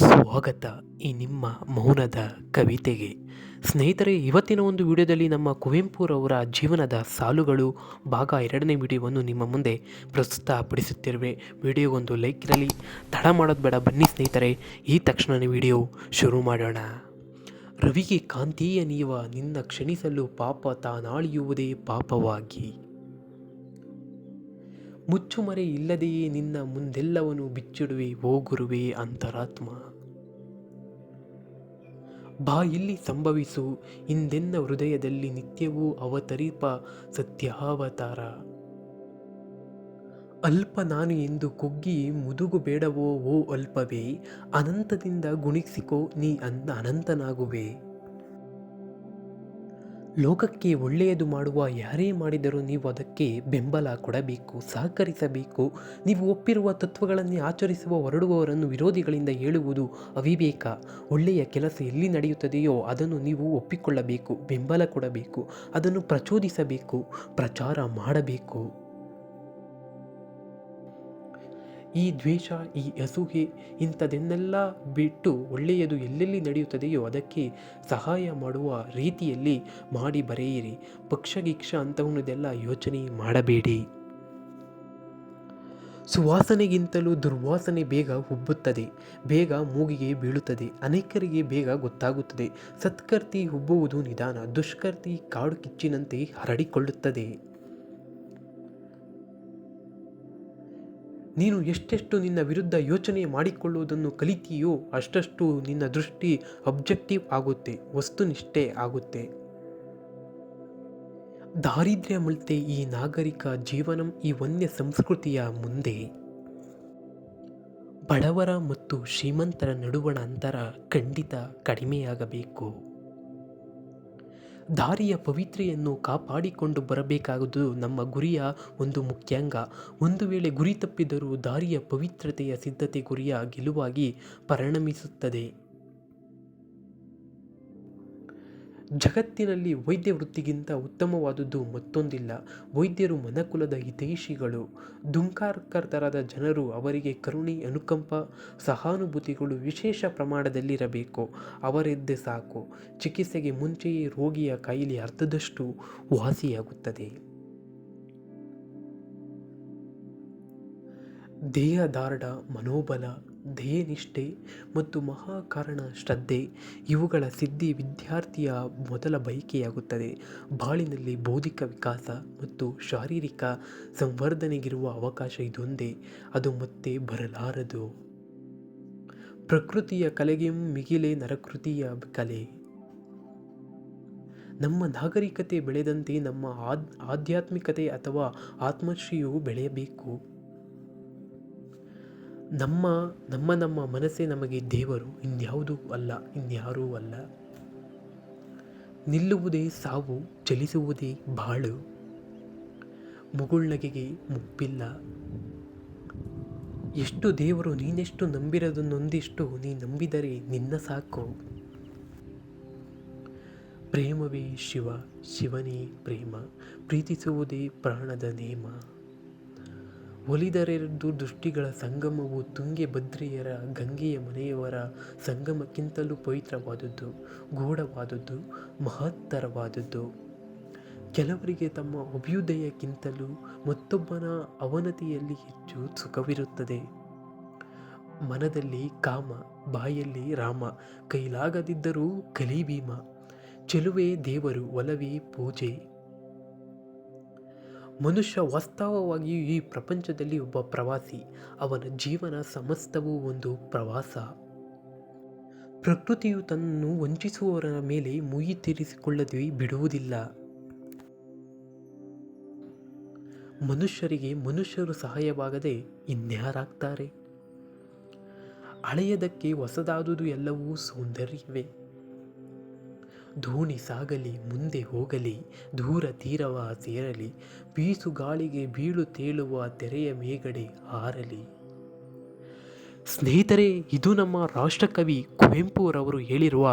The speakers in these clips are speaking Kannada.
ಸ್ವಾಗತ ಈ ನಿಮ್ಮ ಮೌನದ ಕವಿತೆಗೆ. ಸ್ನೇಹಿತರೆ, ಇವತ್ತಿನ ಒಂದು ವಿಡಿಯೋದಲ್ಲಿ ನಮ್ಮ ಕುವೆಂಪುರವರ ಜೀವನದ ಸಾಲುಗಳು ಭಾಗ 2ನೇ ವಿಡಿಯೋವನ್ನು ನಿಮ್ಮ ಮುಂದೆ ಪ್ರಸ್ತುತಪಡಿಸುತ್ತಿರುವೆ. ವಿಡಿಯೋಗೊಂದು ಲೈಕ್ ಇರಲಿ, ತಡ ಮಾಡೋದು ಬೇಡ, ಬನ್ನಿ ಸ್ನೇಹಿತರೆ ಈ ತಕ್ಷಣವೇ ವಿಡಿಯೋ ಶುರು ಮಾಡೋಣ. ರವಿಗೆ ಕಾಂತೀಯ ನೀವ ನಿನ್ನ ಕ್ಷಣಿಸಲು ಪಾಪ ತಾನಾಳಿಯುವುದೇ ಪಾಪವಾಗಿ, ಮುಚ್ಚುಮರೆ ಇಲ್ಲದೆಯೇ ನಿನ್ನ ಮುಂದೆಲ್ಲವನು ಬಿಚ್ಚಿಡುವೆ ಓ ಗುರುವೇ ಅಂತರಾತ್ಮ. ಬಾ ಇಲ್ಲಿ ಸಂಭವಿಸು ಇಂದೆನ್ನ ಹೃದಯದಲ್ಲಿ ನಿತ್ಯವೂ ಅವತರಿಪ ಸತ್ಯಾವತಾರ. ಅಲ್ಪ ನಾನು ಎಂದು ಕುಗ್ಗಿ ಮುದುಗು ಬೇಡವೋ ಓ ಅಲ್ಪವೇ, ಅನಂತದಿಂದ ಗುಣಿಸಿಕೋ ನೀ ಅನಂತನಾಗುವೆ. ಲೋಕಕ್ಕೆ ಒಳ್ಳೆಯದು ಮಾಡುವ ಯಾರೇ ಮಾಡಿದರೂ ನೀವು ಅದಕ್ಕೆ ಬೆಂಬಲ ಕೊಡಬೇಕು, ಸಹಕರಿಸಬೇಕು. ನೀವು ಒಪ್ಪಿರುವ ತತ್ವಗಳನ್ನೇ ಆಚರಿಸುವ ಹೊರಡುವವರನ್ನು ವಿರೋಧಿಗಳಿಂದ ಹೇಳುವುದು ಅವಿವೇಕ. ಒಳ್ಳೆಯ ಕೆಲಸ ಎಲ್ಲಿ ನಡೆಯುತ್ತದೆಯೋ ಅದನ್ನು ನೀವು ಒಪ್ಪಿಕೊಳ್ಳಬೇಕು, ಬೆಂಬಲ ಕೊಡಬೇಕು, ಅದನ್ನು ಪ್ರಚೋದಿಸಬೇಕು, ಪ್ರಚಾರ ಮಾಡಬೇಕು. ಈ ದ್ವೇಷ, ಈ ಅಸೂಹೆ ಇಂಥದನ್ನೆಲ್ಲ ಬಿಟ್ಟು ಒಳ್ಳೆಯದು ಎಲ್ಲೆಲ್ಲಿ ನಡೆಯುತ್ತದೆಯೋ ಅದಕ್ಕೆ ಸಹಾಯ ಮಾಡುವ ರೀತಿಯಲ್ಲಿ ಮಾಡಿ ಬರೆಯಿರಿ. ಪಕ್ಷಗೀಕ್ಷ ಅಂಥವನ್ನದೆಲ್ಲ ಯೋಚನೆ ಮಾಡಬೇಡಿ. ಸುವಾಸನೆಗಿಂತಲೂ ದುರ್ವಾಸನೆ ಬೇಗ ಉಬ್ಬುತ್ತದೆ, ಬೇಗ ಮೂಗಿಗೆ ಬೀಳುತ್ತದೆ, ಅನೇಕರಿಗೆ ಬೇಗ ಗೊತ್ತಾಗುತ್ತದೆ. ಸತ್ಕರ್ತಿ ಉಬ್ಬುವುದು ನಿಧಾನ, ದುಷ್ಕರ್ತಿ ಕಾಡು ಕಿಚ್ಚಿನಂತೆ ಹರಡಿಕೊಳ್ಳುತ್ತದೆ. ನೀನು ಎಷ್ಟೆಷ್ಟು ನಿನ್ನ ವಿರುದ್ಧ ಯೋಚನೆ ಮಾಡಿಕೊಳ್ಳುವುದನ್ನು ಕಲಿತೀಯೋ ಅಷ್ಟಷ್ಟು ನಿನ್ನ ದೃಷ್ಟಿ ಅಬ್ಜೆಕ್ಟಿವ್ ಆಗುತ್ತೆ, ವಸ್ತುನಿಷ್ಠೆ ಆಗುತ್ತೆ. ದಾರಿದ್ರ್ಯ ಮಲ್ತೆ ಈ ನಾಗರಿಕ ಜೀವನಂ ಈ ವನ್ಯ ಸಂಸ್ಕೃತಿಯ ಮುಂದೆ. ಬಡವರ ಮತ್ತು ಶ್ರೀಮಂತರ ನಡುವಣ ಅಂತರ ಖಂಡಿತ ಕಡಿಮೆಯಾಗಬೇಕು. ದಾರಿಯ ಪವಿತ್ರೆಯನ್ನು ಕಾಪಾಡಿಕೊಂಡು ಬರಬೇಕಾಗುವುದು ನಮ್ಮ ಗುರಿಯ ಒಂದು ಮುಖ್ಯಾಂಗ. ಒಂದು ವೇಳೆ ಗುರಿ ತಪ್ಪಿದರೂ ದಾರಿಯ ಪವಿತ್ರತೆಯ ಸಿದ್ಧತೆ ಗುರಿಯ ಗೆಲುವಾಗಿ ಪರಿಣಮಿಸುತ್ತದೆ. ಜಗತ್ತಿನಲ್ಲಿ ವೈದ್ಯ ವೃತ್ತಿಗಿಂತ ಉತ್ತಮವಾದುದು ಮತ್ತೊಂದಿಲ್ಲ. ವೈದ್ಯರು ಮನಕುಲದ ಹಿತೈಷಿಗಳು. ದುಂಕಾರ್ಕರ್ತರಾದ ಜನರು, ಅವರಿಗೆ ಕರುಣೆ, ಅನುಕಂಪ, ಸಹಾನುಭೂತಿಗಳು ವಿಶೇಷ ಪ್ರಮಾಣದಲ್ಲಿರಬೇಕು. ಅವರಿದ್ದೇ ಸಾಕು, ಚಿಕಿತ್ಸೆಗೆ ಮುಂಚೆಯೇ ರೋಗಿಯ ಕಾಯಿಲೆ ಅರ್ಧದಷ್ಟು ವಾಸಿಯಾಗುತ್ತದೆ. ದೇಹದಾರ್ಢ ಮನೋಬಲ, ಧ್ಯೇಯನಿಷ್ಠೆ ಮತ್ತು ಮಹಾಕಾರಣ ಶ್ರದ್ಧೆ ಇವುಗಳ ಸಿದ್ಧಿ ವಿದ್ಯಾರ್ಥಿಯ ಮೊದಲ ಬಯಕೆಯಾಗುತ್ತದೆ. ಬಾಳಿನಲ್ಲಿ ಬೌದ್ಧಿಕ ವಿಕಾಸ ಮತ್ತು ಶಾರೀರಿಕ ಸಂವರ್ಧನೆಗಿರುವ ಅವಕಾಶ ಇದೊಂದೇ, ಅದು ಮತ್ತೆ ಬರಲಾರದು. ಪ್ರಕೃತಿಯ ಕಲೆಗೆಂ ಮಿಗಿಲೆ ನರಕೃತಿಯ ಕಲೆ. ನಮ್ಮ ನಾಗರಿಕತೆ ಬೆಳೆದಂತೆ ನಮ್ಮ ಆಧ್ಯಾತ್ಮಿಕತೆ ಅಥವಾ ಆತ್ಮಶ್ರೀಯು ಬೆಳೆಯಬೇಕು. ನಮ್ಮ ಮನಸ್ಸೇ ನಮಗೆ ದೇವರು, ಇನ್ಯಾವುದೂ ಅಲ್ಲ, ಇನ್ಯಾರೂ ಅಲ್ಲ. ನಿಲ್ಲುವುದೇ ಸಾವು, ಚಲಿಸುವುದೇ ಬಾಳು, ಮುಗುಳ್ನಗೆಗೆ ಮುಪ್ಪಿಲ್ಲ. ಎಷ್ಟು ದೇವರು ನೀನೆಷ್ಟು ನಂಬಿರದನ್ನೊಂದಿಷ್ಟು ನೀ ನಂಬಿದರೆ ನಿನ್ನ ಸಾಕು. ಪ್ರೇಮವೇ ಶಿವ, ಶಿವನೇ ಪ್ರೇಮ, ಪ್ರೀತಿಸುವುದೇ ಪ್ರಾಣದ ನೇಮ. ಒಲಿದರೆರಡು ದೃಷ್ಟಿಗಳ ಸಂಗಮವು ತುಂಗೆ ಭದ್ರೆಯರ ಗಂಗೆಯ ಮನೆಯವರ ಸಂಗಮಕ್ಕಿಂತಲೂ ಪವಿತ್ರವಾದದ್ದು, ಗೂಢವಾದದ್ದು, ಮಹತ್ತರವಾದದ್ದು. ಕೆಲವರಿಗೆ ತಮ್ಮ ಅಭ್ಯುದಯಕ್ಕಿಂತಲೂ ಮತ್ತೊಬ್ಬನ ಅವನತಿಯಲ್ಲಿ ಹೆಚ್ಚು ಸುಖವಿರುತ್ತದೆ. ಮನದಲ್ಲಿ ಕಾಮ, ಬಾಯಲ್ಲಿ ರಾಮ, ಕೈಲಾಗದಿದ್ದರೂ ಕಲಿ ಭೀಮ. ಚೆಲುವೇ ದೇವರು, ಒಲವೇ ಪೂಜೆ. ಮನುಷ್ಯ ವಾಸ್ತವವಾಗಿಯೂ ಈ ಪ್ರಪಂಚದಲ್ಲಿ ಒಬ್ಬ ಪ್ರವಾಸಿ. ಅವನ ಜೀವನ ಸಮಸ್ತವೂ ಒಂದು ಪ್ರವಾಸ. ಪ್ರಕೃತಿಯು ತನ್ನನ್ನು ವಂಚಿಸುವವರ ಮೇಲೆ ಮುಯಿ ತೀರಿಸಿಕೊಳ್ಳದೆ ಬಿಡುವುದಿಲ್ಲ. ಮನುಷ್ಯರಿಗೆ ಮನುಷ್ಯರು ಸಹಾಯವಾಗದೆ ಇನ್ಯಾರಾಗ್ತಾರೆ? ಹಳೆಯದಕ್ಕೆ ಹೊಸದಾದುದು ಎಲ್ಲವೂ ಸೌಂದರ್ಯವೇ. ದೋಣಿ ಸಾಗಲಿ, ಮುಂದೆ ಹೋಗಲಿ, ದೂರ ತೀರವ ಸೇರಲಿ, ಬೀಸು ಗಾಳಿಗೆ ಬೀಳು ತೇಳುವ ತೆರೆಯ ಮೇಗಡೆ ಹಾರಲಿ. ಸ್ನೇಹಿತರೆ, ಇದು ನಮ್ಮ ರಾಷ್ಟ್ರಕವಿ ಕುವೆಂಪುರವರು ಹೇಳಿರುವ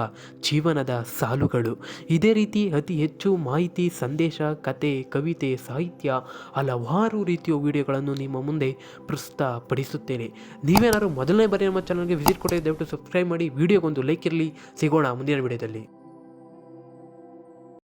ಜೀವನದ ಸಾಲುಗಳು. ಇದೇ ರೀತಿ ಅತಿ ಹೆಚ್ಚು ಮಾಹಿತಿ, ಸಂದೇಶ, ಕತೆ, ಕವಿತೆ, ಸಾಹಿತ್ಯ ಹಲವಾರು ರೀತಿಯ ವಿಡಿಯೋಗಳನ್ನು ನಿಮ್ಮ ಮುಂದೆ ಪ್ರಸ್ತುತಪಡಿಸುತ್ತೇನೆ. ನೀವೇನಾದ್ರು ಮೊದಲನೇ ಬಾರಿ ನಮ್ಮ ಚಾನಲ್ಗೆ ವಿಸಿಟ್ ಕೊಟ್ಟರೆ ದಯವಿಟ್ಟು ಸಬ್ಸ್ಕ್ರೈಬ್ ಮಾಡಿ, ವಿಡಿಯೋಗೊಂದು ಲೈಕ್ ಇರಲಿ. ಸಿಗೋಣ ಮುಂದಿನ ವಿಡಿಯೋದಲ್ಲಿ.